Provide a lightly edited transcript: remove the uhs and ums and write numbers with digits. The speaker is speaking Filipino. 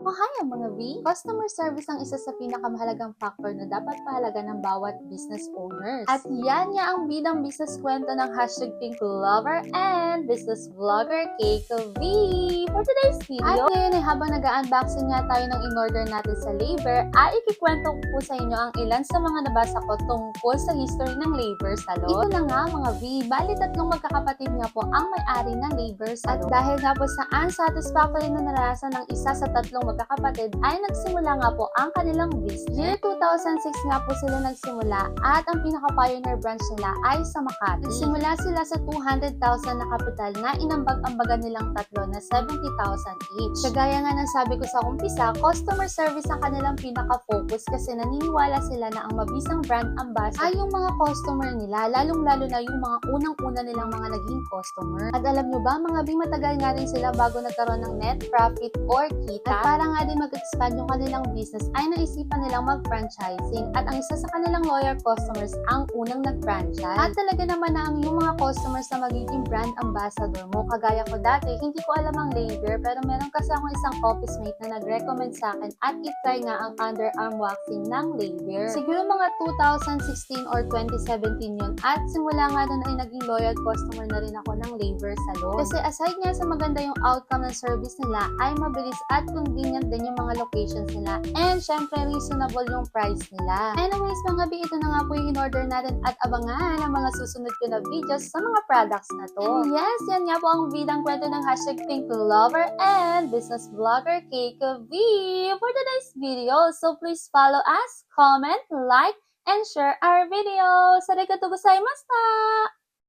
Mahayang mga V, customer service ang isa sa pinakamahalagang factor na dapat pahalaga ng bawat business owners. At yan nga ang bidang business kwento ng hashtag Pink Lover and business vlogger Keiko V. For today's video, at ngayon ay habang nag-unboxing nga tayo ng in-order natin sa Labor, ay ikikwento ko po sa inyo ang ilan sa mga nabasa ko tungkol sa history ng Labor Salon. Ito na nga mga V, bali tatlong magkakapatid nga po ang may-ari ng Labor Salon. At dahil nga po sa unsatisfactory na naranasan ng isa sa tatlong magkakapatid ay nagsimula nga po ang kanilang business. Year 2006 nga po sila nagsimula at ang pinaka-pioneer branch nila ay sa Makati. Nagsimula sila sa 200,000 na kapital na inambag-ambagan nilang tatlo na 70,000 each. Kagaya nga ng sabi ko sa umpisa, customer service ang kanilang pinaka-focus kasi naniniwala sila na ang mabisang brand ambassador ay yung mga customer nila, lalong-lalo na yung mga unang-una nilang mga naging customer. At alam nyo ba, mga bing matagal nga rin sila bago nagkaroon ng net profit or kita. At para nga din mag-expand yung kanilang business ay naisipan nilang mag-franchising. At ang isa sa kanilang loyal customers ang unang nag-franchise. At talaga naman na ang yung mga customers na magiging brand ambassador mo. Kagaya ko dati, hindi ko alam ang Labor pero meron kasi akong isang office mate na nag-recommend sa akin at itry nga ang underarm waxing ng Labor. Siguro mga 2016 or 2017 yun. At simula nga doon ay naging loyal customer na rin ako ng Labor Salon. Kasi aside nga sa maganda yung outcome ng service nila, ay mabilis at convenient din yung mga locations nila. And syempre, reasonable yung price nila. Anyways, mga B, ito na nga po yung in-order natin at abangan ang mga susunod ko na videos sa mga products na to. And yes, yan nga po ang bidang kwento ng hashtag Pink Lover and business vlogger Keiko V for today's video. So please follow us, comment, like, and share our videos. Arigatou gozaimashita!